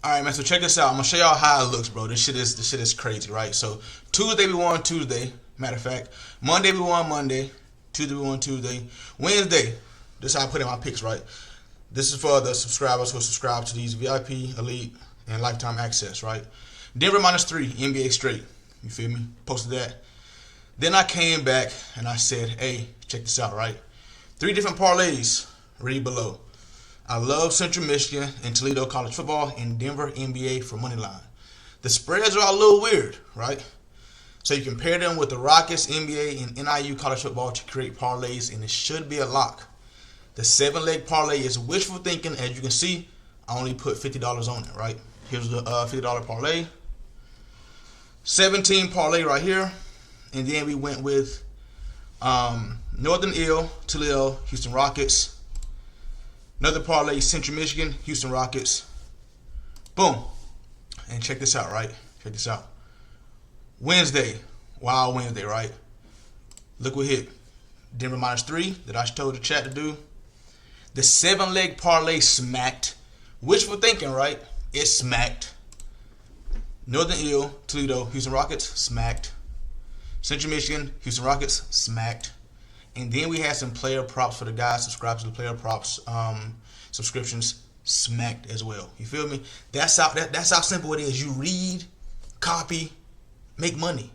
All right, man. So check this out. I'm gonna show y'all how it looks, bro. This shit is crazy, right? So Tuesday we won Tuesday. Matter of fact, Monday we won Monday. Tuesday we won Tuesday. Wednesday. This is how I put in my picks, right? This is for the subscribers who subscribe to these VIP, Elite, and Lifetime Access, right? Denver -3, NBA straight. You feel me? Posted that. Then I came back and I said, hey, check this out, right? 3 different parlays. Read below. I love Central Michigan and Toledo college football and Denver NBA for money line. The spreads are a little weird, right? So you compare them with the Rockets, NBA, and NIU college football to create parlays, and it should be a lock. The 7-leg parlay is wishful thinking. As you can see, I only put $50 on it, right? Here's the $50 parlay. 17 parlay right here. And then we went with Northern Ill, Toledo, Houston Rockets. Another parlay, Central Michigan, Houston Rockets. Boom. And check this out, right? Check this out. Wednesday. Wild Wednesday, right? Look what hit. Denver -3 that I told the chat to do. The 7-leg parlay smacked. Wishful thinking, right? It smacked. Northern Ill, Toledo, Houston Rockets, smacked. Central Michigan, Houston Rockets, smacked. And then we had some player props for the guys subscribed to the player props subscriptions, smacked as well. You feel me? That's how simple it is. You read, copy, make money.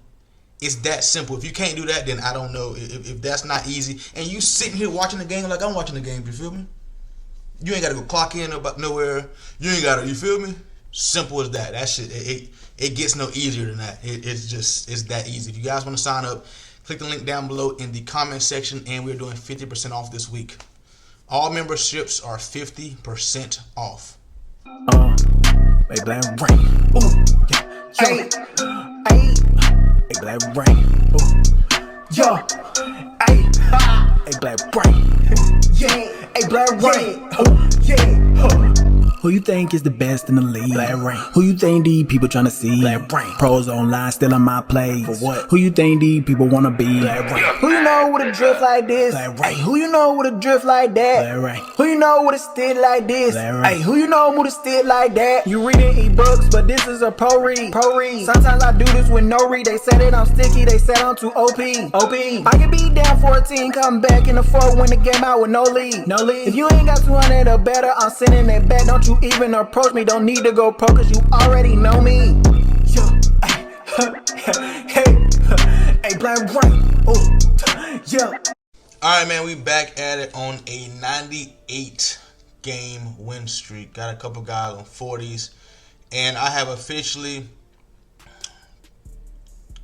It's that simple. If you can't do that, then I don't know. If that's not easy, and you sitting here watching the game like I'm watching the game, you feel me? You ain't got to go clock in about nowhere. You ain't got to, you feel me? Simple as that. That shit, it gets no easier than that. It's that easy. If you guys want to sign up, click the link down below in the comment section, and we're doing 50% off this week. All memberships are 50% off. Hey, Blackreign. Ooh, yeah. Hey, Blackreign. Ooh, yo. Hey, Blackreign. Yeah. Hey, Blackreign. Oh, yeah. Who you think is the best in the league? Blackreign. Who you think these people tryna see? Blackreign. Pros online still in my place. For what? Who you think these people wanna be? Blackreign. Who you know with a drift like this? Blackreign. Hey, who you know with a drift like that? Blackreign. Who you know with a stick like this? Blackreign. Hey, who you know with a stick like that? You reading ebooks, but this is a pro read. Sometimes I do this with no read. They said it I'm sticky, they said I'm too OP. I can be down 14, come back in the 4th, win the game out with no lead. If you ain't got 200 or better, I'm sending it back. Don't you even approach me, don't need to go pro, cause you already know me. Yo, hey, Blackreign. Oh, yeah. Alright, man, we back at it on a 98 game win streak. Got a couple guys on 40s, and I have officially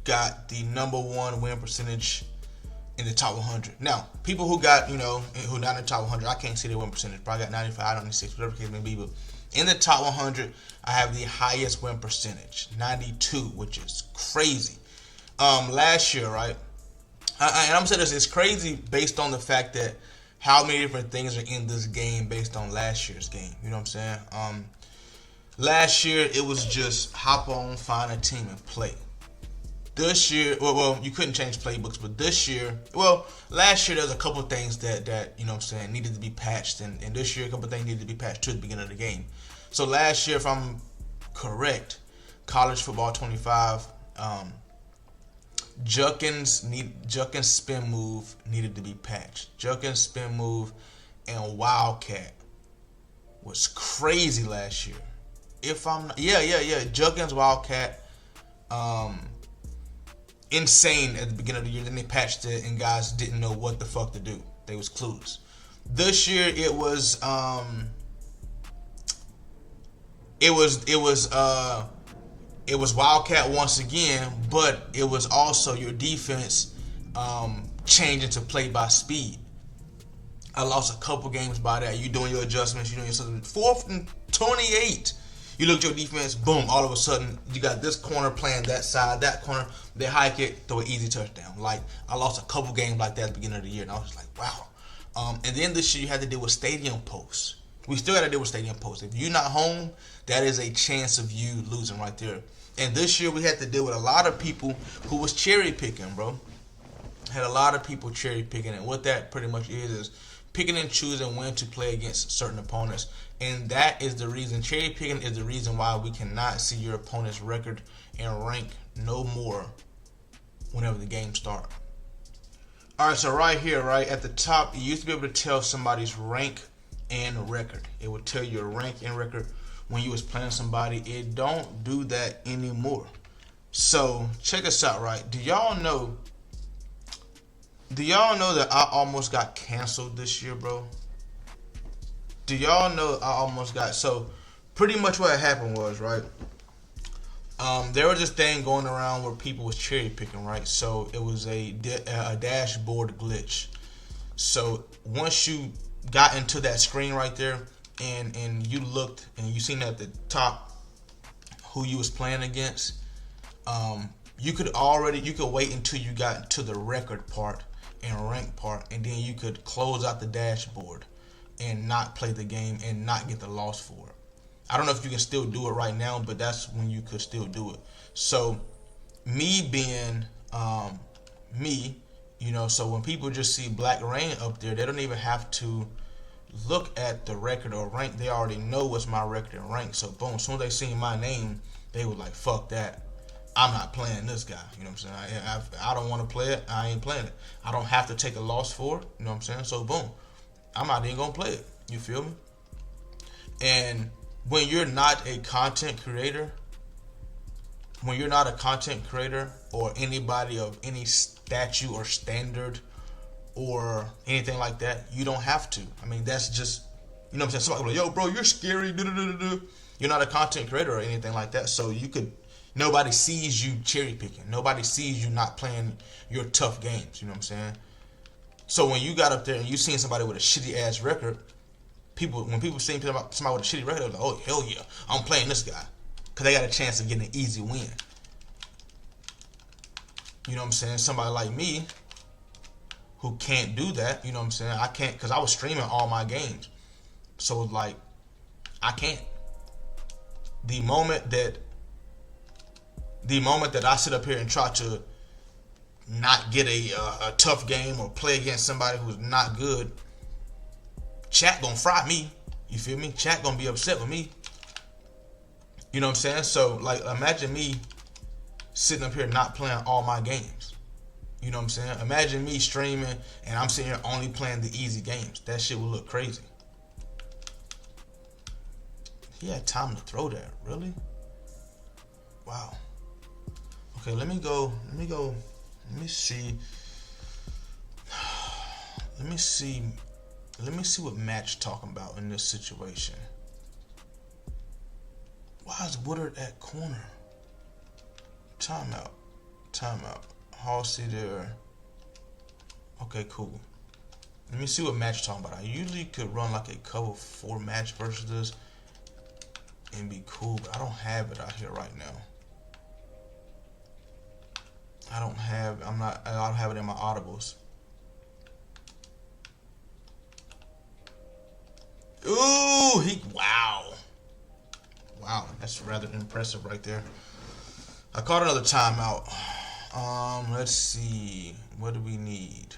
got the #1 win percentage in the top 100. Now, people who got, who not in the top 100, I can't see their win percentage. Probably got 95, 96, whatever the case may be. But in the top 100, I have the highest win percentage, 92, which is crazy. Last year, right? And I'm saying this is crazy based on the fact that how many different things are in this game based on last year's game. You know what I'm saying? Last year, it was just hop on, find a team, and play. This year, well, you couldn't change playbooks, but this year, last year there's a couple things that needed to be patched, and this year a couple things needed to be patched to the beginning of the game. So last year, if I'm correct, college football 25, Juckins spin move needed to be patched. Juckins spin move and Wildcat was crazy last year. If I'm not, Juckins Wildcat. Insane at the beginning of the year. Then they patched it, and guys didn't know what the fuck to do. They was clueless. This year it was Wildcat once again, but it was also your defense changing to play by speed. I lost a couple games by that. You doing your adjustments, you doing your something. 4th and 28. You look at your defense, boom, all of a sudden, you got this corner playing that side, that corner, they hike it, throw an easy touchdown. Like, I lost a couple games like that at the beginning of the year, and I was just like, wow. And then this year, you had to deal with stadium posts. We still got to deal with stadium posts. If you're not home, that is a chance of you losing right there. And this year, we had to deal with a lot of people who was cherry picking, bro. Had a lot of people cherry picking, and what that pretty much is picking and choosing when to play against certain opponents. And that is the reason, cherry picking is the reason why we cannot see your opponent's record and rank no more whenever the game starts. Alright, so right here, right at the top, you used to be able to tell somebody's rank and record. It would tell you your rank and record when you was playing somebody. It don't do that anymore. So check us out, right? Do y'all know that I almost got canceled this year, bro? Do y'all know I almost got, so pretty much what happened was, right? There was this thing going around where people was cherry picking, right? So it was a dashboard glitch. So once you got into that screen right there and you looked and you seen at the top who you was playing against, you could wait until you got to the record part and rank part, and then you could close out the dashboard and not play the game and not get the loss for it. I don't know if you can still do it right now, but that's when you could still do it. So me being me, so when people just see Blackreign up there, they don't even have to look at the record or rank. They already know what's my record and rank. So boom, as soon as they see my name, they were like, fuck that. I'm not playing this guy. You know what I'm saying? I don't want to play it. I ain't playing it. I don't have to take a loss for it. You know what I'm saying? So boom, I'm not even going to play it. You feel me? And when you're not a content creator, or anybody of any statue or standard or anything like that, you don't have to. I mean, that's just, you know what I'm saying? Somebody like, yo, bro, you're scary. You're not a content creator or anything like that. So nobody sees you cherry picking. Nobody sees you not playing your tough games. You know what I'm saying? So when you got up there and you seen somebody with a shitty ass record, when people see somebody with a shitty record, they're like, oh, hell yeah, I'm playing this guy. Because they got a chance of getting an easy win. You know what I'm saying? Somebody like me who can't do that, you know what I'm saying? I can't, because I was streaming all my games. So like, I can't. The moment that I sit up here and try to not get a tough game or play against somebody who's not good, chat gonna fry me. You feel me? Chat gonna be upset with me. You know what I'm saying? So like, imagine me sitting up here not playing all my games. You know what I'm saying? Imagine me streaming and I'm sitting here only playing the easy games. That shit would look crazy. He had time to throw that, really? Wow. Okay, let me see what Match talking about in this situation. Why is Woodard at corner? Timeout. Halsey there. Okay, cool. Let me see what Match talking about. I usually could run like a cover 4 match versus this and be cool, but I don't have it out here right now. I don't have it in my audibles. Ooh, wow, that's rather impressive right there. I caught another timeout. Let's see, what do we need?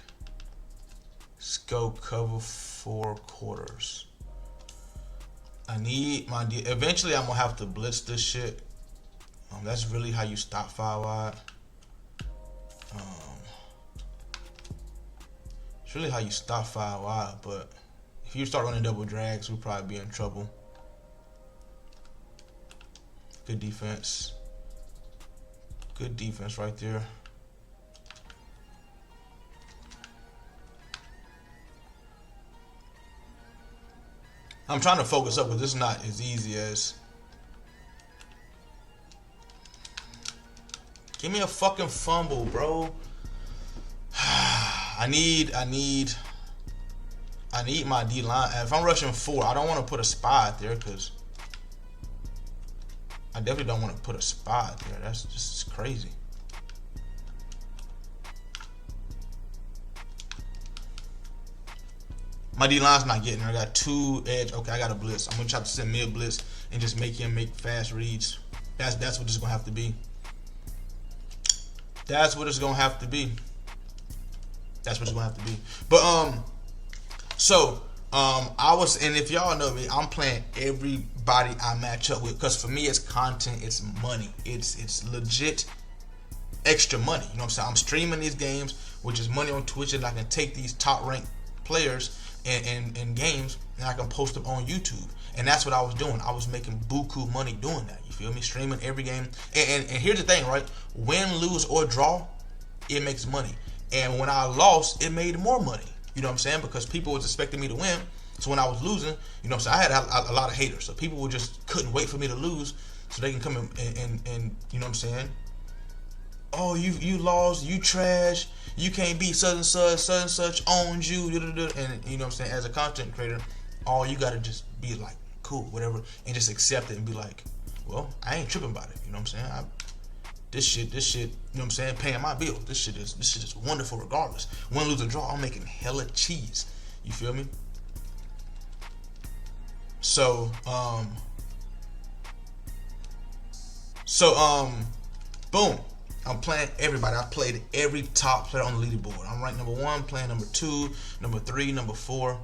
Let's go cover 4 quarters. I need eventually I'm gonna have to blitz this shit. That's really how you stop 5 wide. It's really how you stop 5 wide, but if you start running double drags, we'll probably be in trouble. Good defense. Good defense right there. I'm trying to focus up, but this is not as easy as. Give me a fucking fumble, bro. I need my D line. If I'm rushing 4, I don't want to put a spy out there because I definitely don't want to put a spy out there. That's just crazy. My D line's not getting there. I got 2 edge. Okay, I got a blitz. I'm gonna try to send mid blitz and just make him make fast reads. That's what it's gonna have to be. That's what it's gonna have to be. That's what it's gonna have to be. But So, and if y'all know me, I'm playing everybody I match up with, because for me, it's content, it's money, it's legit extra money. You know what I'm saying? I'm streaming these games, which is money on Twitch, and I can take these top ranked players and games, and I can post them on YouTube. And that's what I was doing. I was making buku money doing that. You feel me? Streaming every game. And here's the thing, right? Win, lose, or draw, it makes money. And when I lost, it made more money. You know what I'm saying? Because people was expecting me to win. So when I was losing, you know what I'm saying, I had a lot of haters. So people were just couldn't wait for me to lose so they can come and you know what I'm saying? Oh, you lost, you trash, you can't beat such and such owns you, and you know what I'm saying, as a content creator, all you gotta just be like, cool, whatever, and just accept it and be like, well, I ain't tripping about it, you know what I'm saying? This shit, you know what I'm saying, paying my bills. This shit is wonderful regardless. Win, lose, or draw, I'm making hella cheese. You feel me? So, boom. I'm playing everybody. I played every top player on the leaderboard. I'm ranked number 1, playing number 2, number 3, number 4.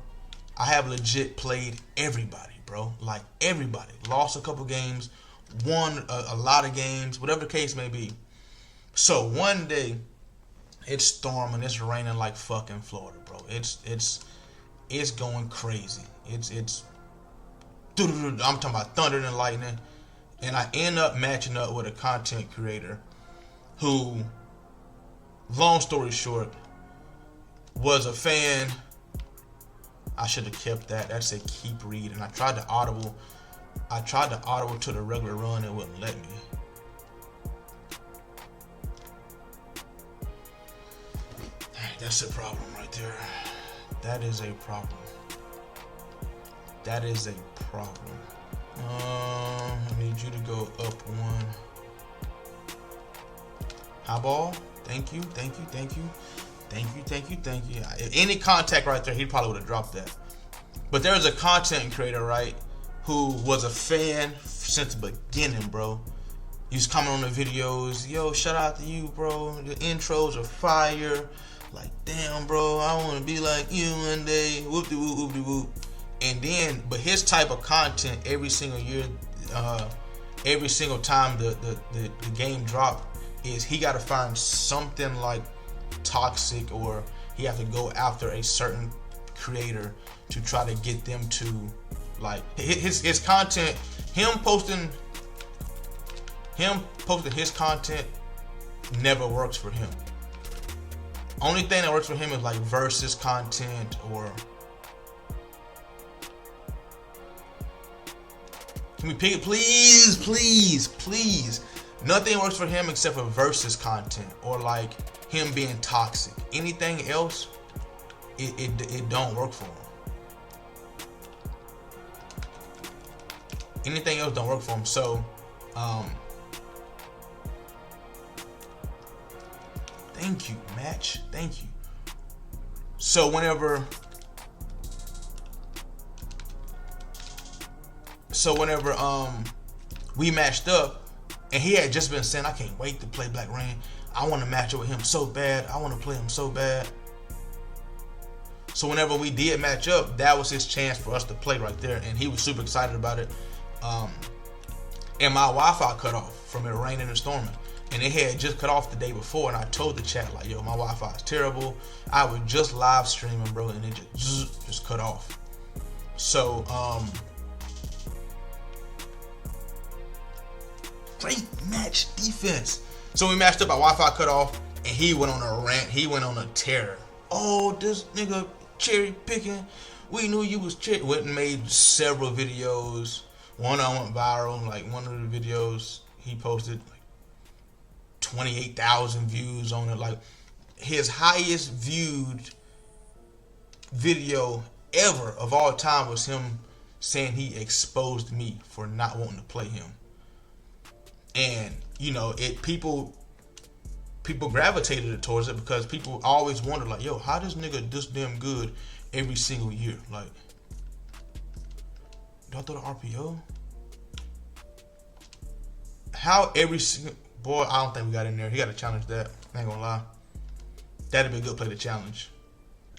I have legit played everybody, bro. Like everybody. Lost a couple games, won a lot of games, whatever the case may be. So one day, it's storming, it's raining like fucking Florida, bro. It's going crazy. It's I'm talking about thunder and lightning, and I end up matching up with a content creator who, long story short, was a fan. I should have kept that. That said keep reading. I tried to audible to the regular run, it wouldn't let me. That's a problem right there. That is a problem. That is a problem. I need you to go up 1. Highball. Thank you. Any contact right there, he probably would have dropped that. But there was a content creator, right, who was a fan since the beginning, bro. He was coming on the videos. Yo, shout out to you, bro. The intros are fire. Like, damn, bro, I want to be like you one day. Whoop-de-whoop, whoop-de-whoop. And then, but his type of content every single year, every single time the game drop, is he got to find something like toxic, or he have to go after a certain creator to try to get them to, like, his content, him posting his content never works for him. Only thing that works for him is like versus content, or can we pick it, please? Nothing works for him except for versus content, or like him being toxic. Anything else, it don't work for him. Anything else don't work for him. So, thank you, Match. Thank you. So whenever we matched up, and he had just been saying, I can't wait to play Blackreign. I want to match up with him so bad. I want to play him so bad. So whenever we did match up, that was his chance for us to play right there, and he was super excited about it. And my Wi-Fi cut off from it raining and storming, and it had just cut off the day before. And I told the chat, like, yo, my Wi-Fi is terrible. I was just live streaming, bro, and it just cut off. So great match defense. So we matched up, our Wi-Fi cut off, and he went on a rant. He went on a tear. Oh, this nigga cherry picking. We knew you was cherry. Went and made several videos. One of them went viral. Like, one of the videos he posted, like 28,000 views on it. Like, his highest viewed video ever of all time was him saying he exposed me for not wanting to play him. And, you know, people gravitated towards it because people always wonder, like, yo, how this nigga this damn good every single year? Like, do I throw the RPO? How every single... Boy, I don't think we got in there. He got to challenge that. I ain't gonna lie. That'd be a good play to challenge.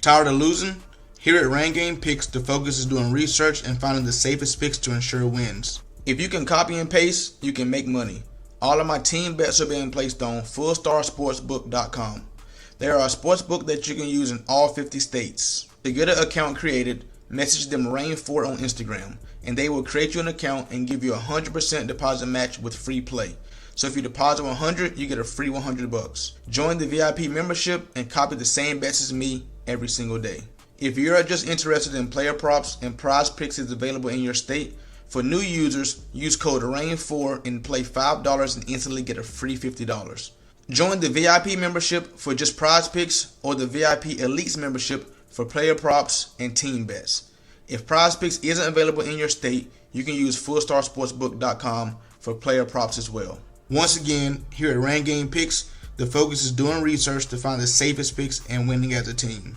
Tired of losing? Here at Rain Game Picks, the focus is doing research and finding the safest picks to ensure wins. If you can copy and paste, you can make money. All of my team bets are being placed on fullstarsportsbook.com. They are a sportsbook that you can use in all 50 states. To get an account created, message them Rain4 on Instagram, and they will create you an account and give you a 100% deposit match with free play. So if you deposit $100, you get a free $100. Join the VIP membership and copy the same bets as me every single day. If you are just interested in player props and prize picks is available in your state, for new users, use code RAIN4 and play $5 and instantly get a free $50. Join the VIP membership for just prize picks or the VIP Elites membership for player props and team bets. If prize picks isn't available in your state, you can use fullstarsportsbook.com for player props as well. Once again, here at Rain Game Picks, the focus is doing research to find the safest picks and winning as a team.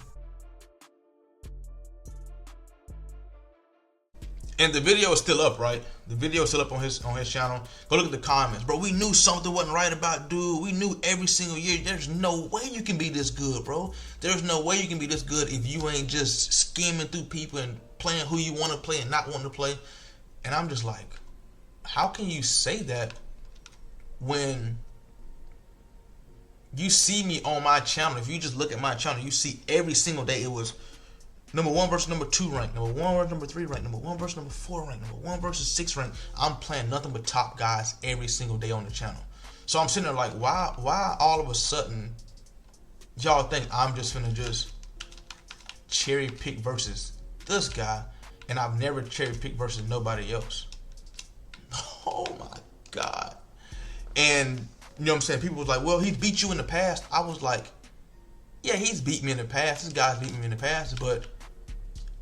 And the video is still up, right? The video is still up on his channel. Go look at the comments. Bro, we knew something wasn't right about dude. We knew every single year. There's no way you can be this good, bro. There's no way you can be this good if you ain't just skimming through people and playing who you want to play and not wanting to play. And I'm just like, how can you say that when you see me on my channel? If you just look at my channel, you see every single day it was number 1 versus number 2 ranked, number 1 versus number 3 ranked, number 1 versus number 4 ranked, number 1 versus 6 ranked. I'm playing nothing but top guys every single day on the channel. So I'm sitting there like, why all of a sudden y'all think I'm just finna just cherry pick versus this guy, and I've never cherry picked versus nobody else. Oh my God. And you know what I'm saying? People was like, well, he beat you in the past. I was like, yeah, he's beat me in the past. This guy's beat me in the past, but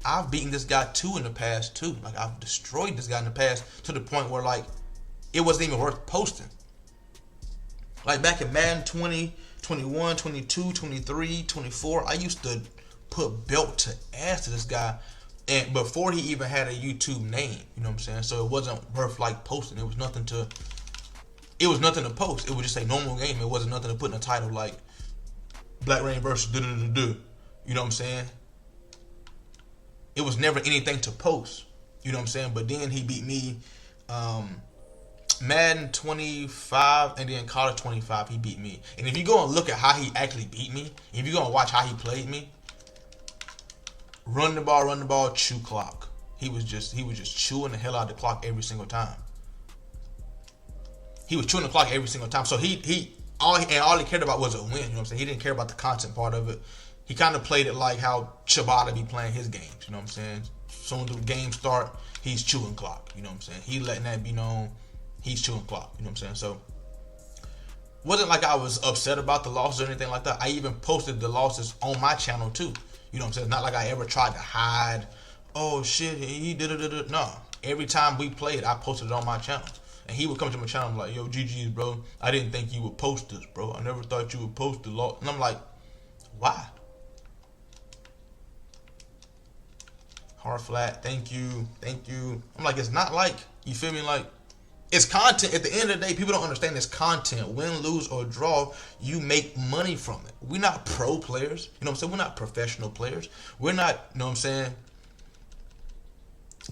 I've beaten this guy too in the past too. Like, I've destroyed this guy in the past to the point where like it wasn't even worth posting. Like back in Madden 20, 21, 22, 23, 24, I used to put belt to ass to this guy, and before he even had a YouTube name, you know what I'm saying? So it wasn't worth like posting. It was nothing to post. It was just a normal game. It wasn't nothing to put in a title like Blackreign versus do. You know what I'm saying? It was never anything to post. You know what I'm saying? But then he beat me Madden 25 and then College 25 he beat me. And if you go and look at how he actually beat me, if you go and watch how he played me, run the ball, chew clock. He was just chewing the hell out of the clock every single time. He was chewing the clock every single time. So all he cared about was a win. You know what I'm saying? He didn't care about the content part of it. He kind of played it like how Chabada be playing his games. You know what I'm saying? Soon as the game start, he's chewing clock. You know what I'm saying? He letting that be known. He's chewing clock. You know what I'm saying? So wasn't like I was upset about the losses or anything like that. I even posted the losses on my channel too. You know what I'm saying? Not like I ever tried to hide. Oh shit, he did it. No. Every time we played, I posted it on my channel. And he would come to my channel and be like, yo, GG's, bro. I didn't think you would post this, bro. I never thought you would post the loss. And I'm like, why? Hard flat, thank you. I'm like, it's not like, you feel me? Like, it's content. At the end of the day, people don't understand it's content. Win, lose, or draw, you make money from it. We're not pro players. You know what I'm saying? We're not professional players. We're not, you know what I'm saying?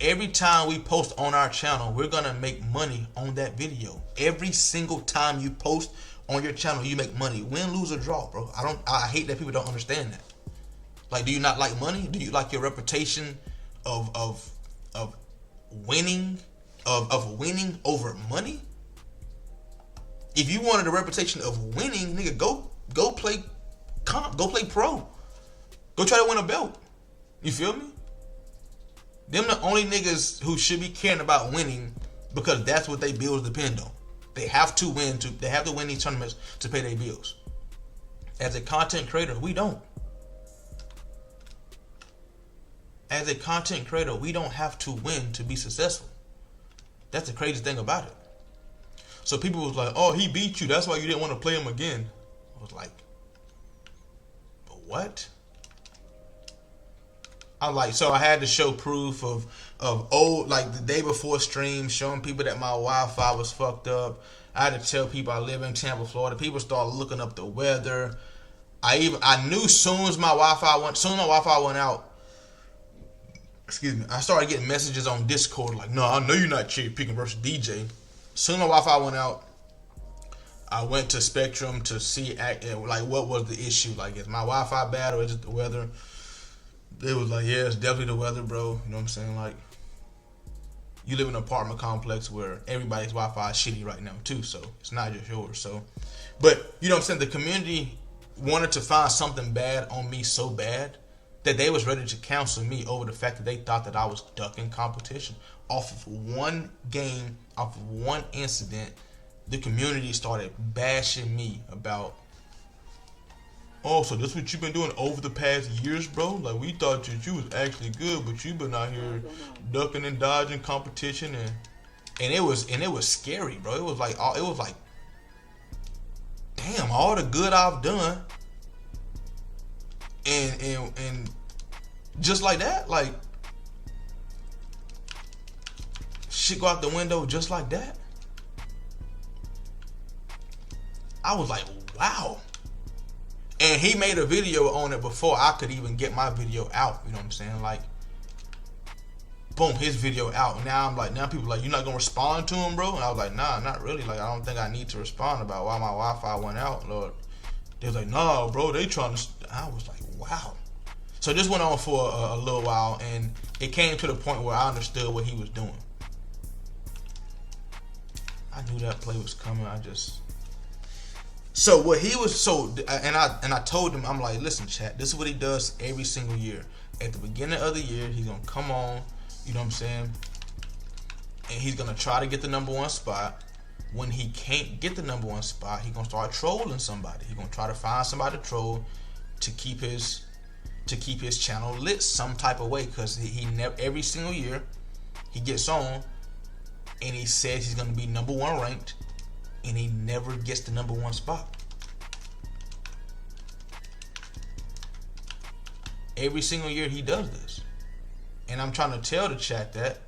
Every time we post on our channel, we're going to make money on that video. Every single time you post on your channel, you make money. Win, lose, or draw, bro. I hate that people don't understand that. Like, do you not like money? Do you like your reputation of winning over money? If you wanted a reputation of winning, nigga, go play comp, go play pro, go try to win a belt. You feel me? Them the only niggas who should be caring about winning, because that's what their bills depend on. They have to win these tournaments to pay their bills. As a content creator, we don't. As a content creator, we don't have to win to be successful. That's the craziest thing about it. So people was like, oh, he beat you, that's why you didn't want to play him again. I was like, but what? So I had to show proof of old, like the day before stream, showing people that my Wi-Fi was fucked up. I had to tell people I live in Tampa, Florida. People started looking up the weather. I knew soon as my Wi-Fi went out, excuse me, I started getting messages on Discord like, no, I know you're not cherry picking versus DJ. Soon my Wi-Fi went out. I went to Spectrum to see like what was the issue. Like, is my Wi-Fi bad or is it the weather? They was like, yeah, it's definitely the weather, bro. You know what I'm saying? Like, you live in an apartment complex where everybody's Wi-Fi is shitty right now too, so it's not just yours. So, but you know what I'm saying? The community wanted to find something bad on me so bad that they was ready to cancel me over the fact that they thought that I was ducking competition. Off of one game, off of one incident, the community started bashing me about, oh, so this what you've been doing over the past years, bro? Like, we thought that you was actually good, but you've been out here ducking and dodging competition, and it was scary, bro. It was like, damn, all the good I've done, and just like that, like, shit go out the window just like that. I was like, wow. And he made a video on it before I could even get my video out. You know what I'm saying? Like, boom, his video out. And now I'm like, now people are like, you're not gonna respond to him, bro? And I was like, nah, not really. Like, I don't think I need to respond about why my Wi-Fi went out, Lord. They was like, nah, bro, they trying to. I was like, wow. So this went on for a little while, and it came to the point where I understood what he was doing. I knew that play was coming. So what he was and I told him, I'm like, listen, chat, this is what he does every single year. At the beginning of the year, he's gonna come on, you know what I'm saying, and he's gonna try to get the #1 spot. When he can't get the #1 spot, he's gonna start trolling somebody. He's gonna try to find somebody to troll to keep his channel lit some type of way, because he never, every single year he gets on and he says he's gonna be #1 ranked, and he never gets the #1 spot. Every single year he does this. And I'm trying to tell the chat that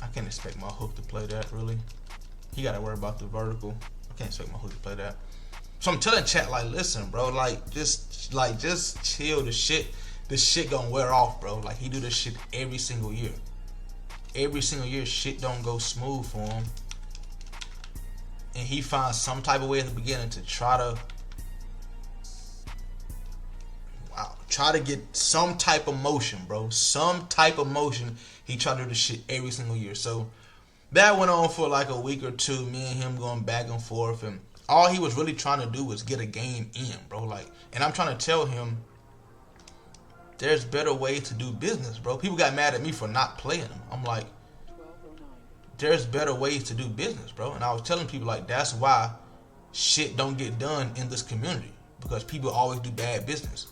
I can't expect my hook to play that, really. He gotta worry about the vertical. I can't expect my hook to play that. So I'm telling chat, like, listen, bro, like, just chill. The shit gonna wear off, bro. Like, he do this shit every single year. Every single year, shit don't go smooth for him. And he finds some type of way in the beginning to try to get some type of motion, bro. Some type of motion. He tried to do this shit every single year. So that went on for like a week or two. Me and him going back and forth, and all he was really trying to do was get a game in, bro. Like, and I'm trying to tell him there's better ways to do business, bro. People got mad at me for not playing them. I'm like, there's better ways to do business, bro. And I was telling people, like, that's why shit don't get done in this community, because people always do bad business.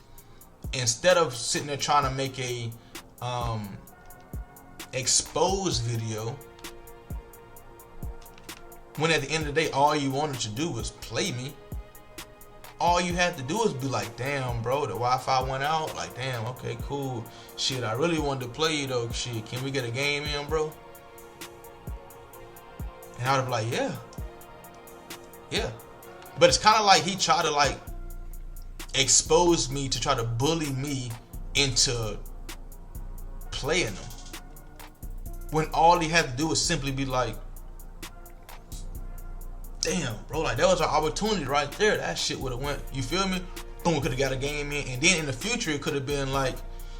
Instead of sitting there trying to make a exposed video, when at the end of the day all you wanted to do was play me, all you had to do is be like, damn, bro, the Wi-Fi went out. Like, damn, okay, cool. Shit, I really wanted to play you though. Shit, can we get a game in, bro? And I would be like, yeah. But it's kind of like he tried to, like, expose me to try to bully me into playing him, when all he had to do was simply be like, damn, bro, like, that was our opportunity right there. That shit would have went, you feel me? Boom, we could have got a game in, and then in the future it could have been like,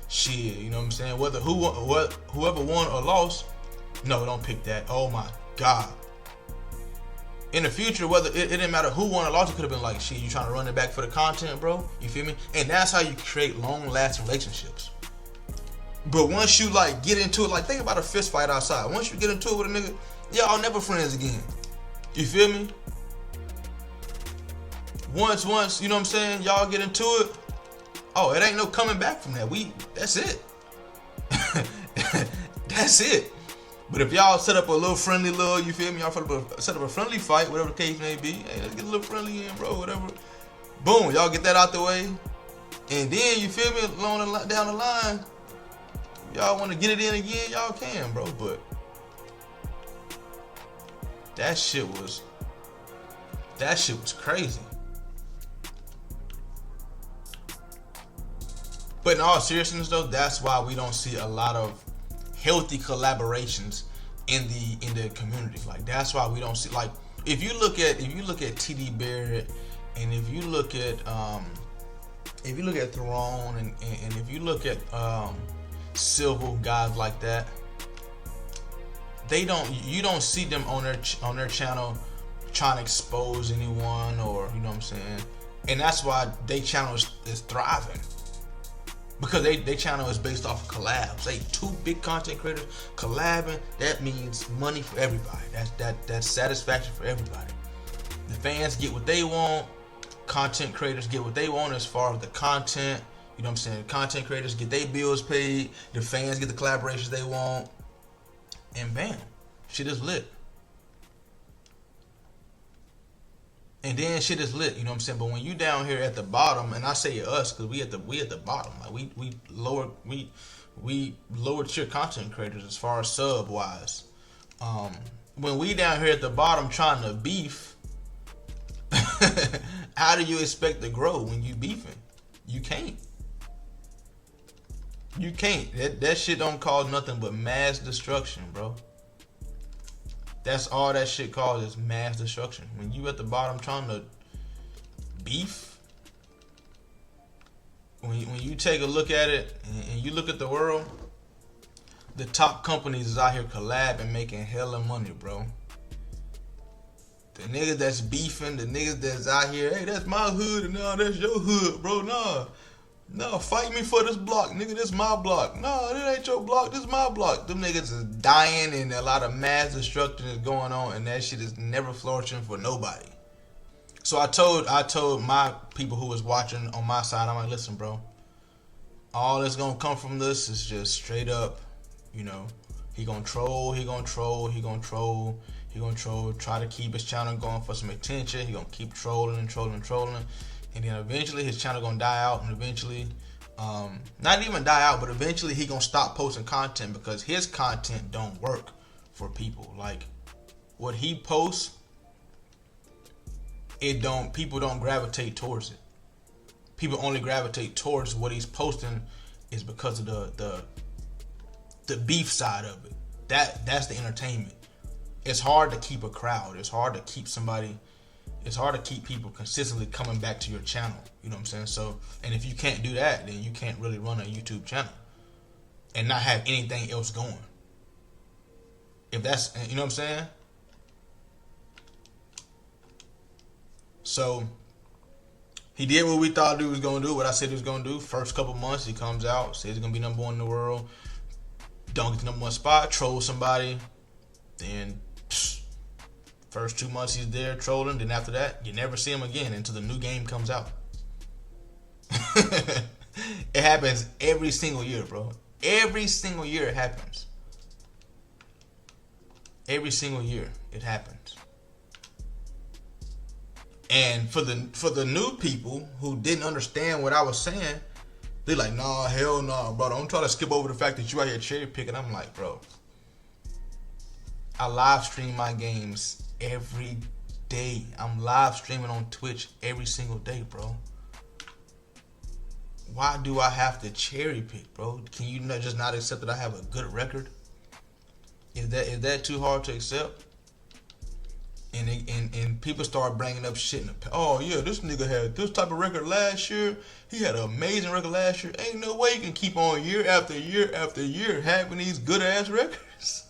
shit, you know what I'm saying? Whether whoever won or lost, no, don't pick that. Oh my God. In the future, whether it didn't matter who won or lost, it could have been like, shit, you trying to run it back for the content, bro? You feel me? And that's how you create long-lasting relationships. But once you, like, get into it, like, think about a fist fight outside. Once you get into it with a nigga, y'all never friends again. You feel me? Once, you know what I'm saying? Y'all get into it. Oh, it ain't no coming back from that. That's it. That's it. But if y'all set up a little friendly you feel me? Y'all set up a friendly fight, whatever the case may be. Hey, let's get a little friendly in, bro, whatever. Boom, y'all get that out the way. And then, you feel me, down the line, y'all want to get it in again, y'all can, bro. But that shit was crazy. But in all seriousness, though, that's why we don't see a lot of healthy collaborations in the community. Like that's why we don't see, like, if you look at TD Barrett, and if you look at Throne, and if you look at Civil, guys like that, you don't see them on their channel trying to expose anyone, or you know what I'm saying. And that's why their channel is thriving, because their channel is based off of collabs. They two big content creators collabing. That means money for everybody. That's satisfaction for everybody. The fans get what they want. Content creators get what they want as far as the content. You know what I'm saying? Content creators get their bills paid. The fans get the collaborations they want. And bam, shit is lit. And then shit is lit, you know what I'm saying? But when you down here at the bottom, and I say us because we at the bottom, like we lower tier content creators as far as sub wise. When we down here at the bottom trying to beef, how do you expect to grow when you beefing? You can't. You can't. That shit don't cause nothing but mass destruction, bro. That's all that shit calls, is mass destruction. When you at the bottom trying to beef, when you take a look at it and you look at the world, the top companies is out here collabing, making hella money, bro. The niggas that's beefing, the niggas that's out here, hey, that's my hood, and no, that's your hood, bro. No, fight me for this block, nigga. This my block. No, that ain't your block. This my block. Them niggas is dying, and a lot of mass destruction is going on, and that shit is never flourishing for nobody. So I told my people who was watching on my side, I'm like, listen, bro. All that's gonna come from this is just straight up, you know, he gonna troll. Try to keep his channel going for some attention. He gonna keep trolling. And then eventually his channel gonna die out, and eventually, not even die out, but eventually he gonna stop posting content because his content don't work for people. Like what he posts, people don't gravitate towards it. People only gravitate towards what he's posting is because of the beef side of it. That's the entertainment. It's hard to keep a crowd. It's hard to keep people consistently coming back to your channel. You know what I'm saying? So, and if you can't do that, then you can't really run a YouTube channel and not have anything else going. If that's, you know what I'm saying? So, he did what we thought he was going to do, what I said he was going to do. First couple months, he comes out, says he's going to be number one in the world. Don't get the number one spot, troll somebody. Then, first 2 months he's there trolling. Then after that, you never see him again until the new game comes out. It happens every single year, bro. Every single year it happens. Every single year it happens. And for the new people who didn't understand what I was saying, they're like, nah, hell nah, bro. Don't try to skip over the fact that you out here cherry picking. I'm like, bro, I live stream my games every day. I'm live streaming on Twitch every single day, bro. Why do I have to cherry pick, bro? Can you just not accept that I have a good record? Is that too hard to accept? And people start bringing up shit in the past. Oh yeah, this nigga had this type of record last year. He had an amazing record last year. Ain't no way you can keep on year after year after year having these good ass records.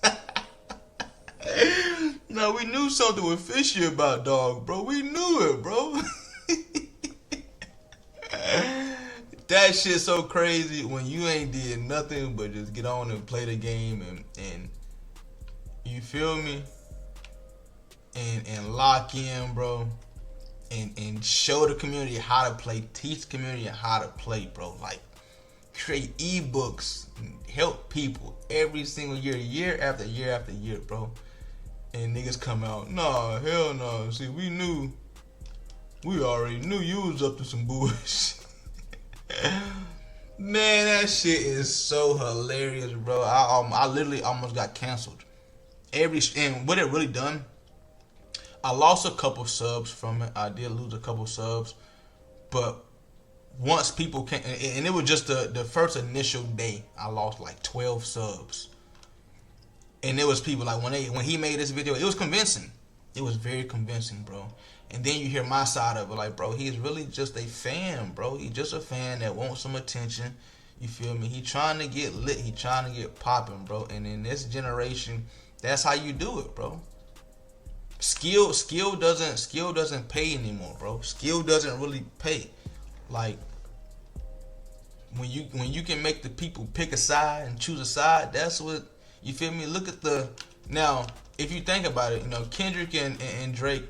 No, we knew something was fishy about dog, bro. We knew it, bro. That shit's so crazy when you ain't did nothing but just get on and play the game and you feel me? And lock in, bro. And show the community how to play. Teach the community how to play, bro. Like, create ebooks. Help people every single year. Year after year after year, bro. And niggas come out, nah, hell no. See, we already knew you was up to some bullshit. Man, that shit is so hilarious, bro. I literally almost got canceled. And what it really done, I lost a couple subs from it. I did lose a couple subs. But once people came, and it was just the first initial day, I lost like 12 subs. And there was people like when he made this video, it was convincing. It was very convincing, bro. And then you hear my side of it, like, bro, he's really just a fan, bro. He's just a fan that wants some attention. You feel me? He trying to get lit. He trying to get popping, bro. And in this generation, that's how you do it, bro. Skill doesn't pay anymore, bro. Skill doesn't really pay. Like when you can make the people pick a side and choose a side, that's what, you feel me? Look at now, if you think about it, you know, Kendrick and Drake,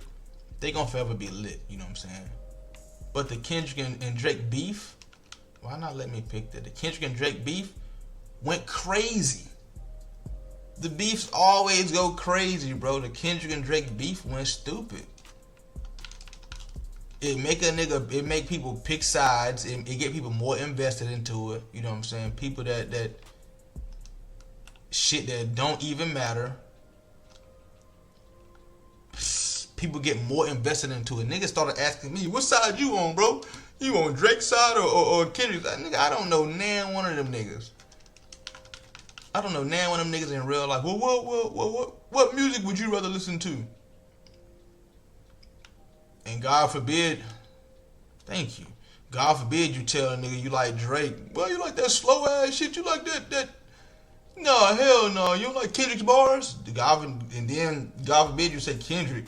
they gonna forever be lit, you know what I'm saying? But the Kendrick and Drake beef, why not let me pick that? The Kendrick and Drake beef went crazy. The beefs always go crazy, bro. The Kendrick and Drake beef went stupid. It make people pick sides. It get people more invested into it. You know what I'm saying? People that shit that don't even matter. People get more invested into it. Niggas started asking me, what side you on, bro? You on Drake's side or Kendrick's side? Nigga, I don't know nan one of them niggas. I don't know nan one of them niggas in real life. Well, what music would you rather listen to? And God forbid, thank you. God forbid you tell a nigga you like Drake. Well, you like that slow ass shit. You like that. No, hell no. You don't like Kendrick's bars? And then God forbid you say Kendrick.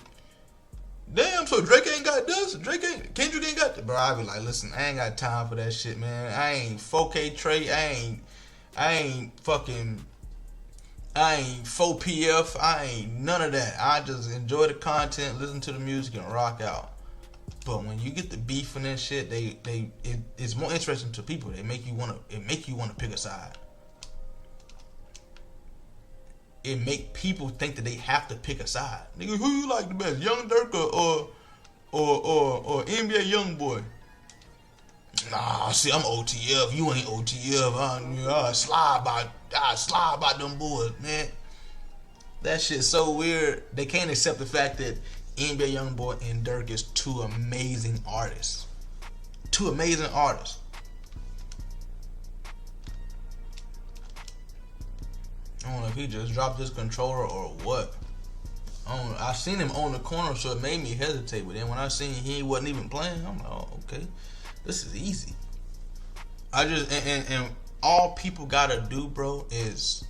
Damn, so Drake ain't got this? Kendrick ain't got that? Bro, I be like, listen, I ain't got time for that shit, man. I ain't 4K Trey. I ain't 4PF. I ain't none of that. I just enjoy the content, listen to the music, and rock out. But when you get the beef and that shit, it's more interesting to people. It make you wanna pick a side. It make people think that they have to pick a side. Nigga, who you like the best, Young Dirk or NBA Youngboy? Nah, see, I'm OTF. You ain't OTF. I slide by them boys, man. That shit's so weird. They can't accept the fact that NBA Youngboy and Dirk is two amazing artists. Two amazing artists. I don't know if he just dropped his controller or what. I seen him on the corner, so it made me hesitate. But then when I seen he wasn't even playing, I'm like, oh, okay, this is easy. And all people gotta do, bro, is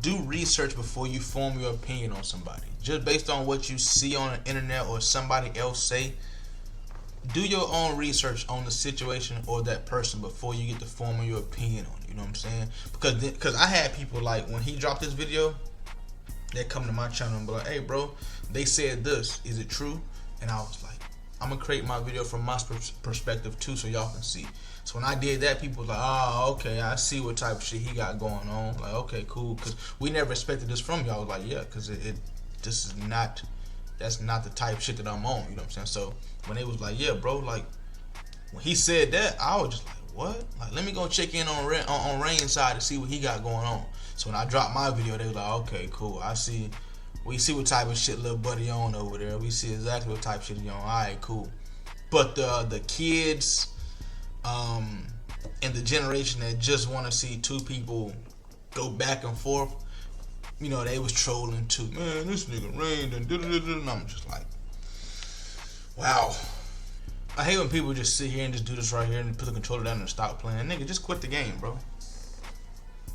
do research before you form your opinion on somebody. Just based on what you see on the internet or somebody else say, do your own research on the situation or that person before you get to form your opinion on it. You know what I'm saying? Because I had people like, when he dropped this video, they come to my channel and be like, hey, bro, they said this. Is it true? And I was like, I'm going to create my video from my perspective too so y'all can see. So when I did that, people was like, oh, okay, I see what type of shit he got going on. Like, okay, cool. Because we never expected this from y'all. I was like, yeah, because that's not the type of shit that I'm on. You know what I'm saying? So when they was like, yeah, bro, like, when he said that, I was just like, what? Like, let me go check in on Rain's side to see what he got going on. So when I dropped my video, they was like, okay, cool. We see what type of shit little buddy on over there. We see exactly what type of shit he on. All right, cool. But the kids, and the generation that just want to see two people go back and forth, you know, they was trolling too. Man, this nigga Rain and I'm just like, wow. I hate when people just sit here and just do this right here and put the controller down and stop playing. Nigga, just quit the game, bro.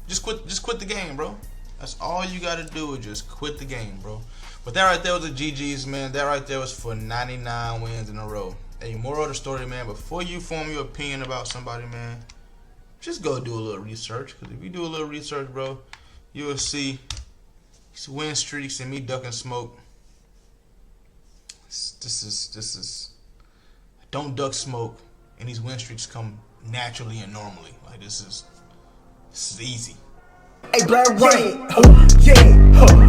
Just quit the game, bro. That's all you gotta do is just quit the game, bro. But that right there was the GG's, man. That right there was for 99 wins in a row. Hey, moral of the story, man, before you form your opinion about somebody, man, just go do a little research. Because if you do a little research, bro, you will see win streaks and me ducking smoke. This is don't duck smoke, and these win streaks come naturally and normally. Like, this is easy. Hey, Blackreign, yeah.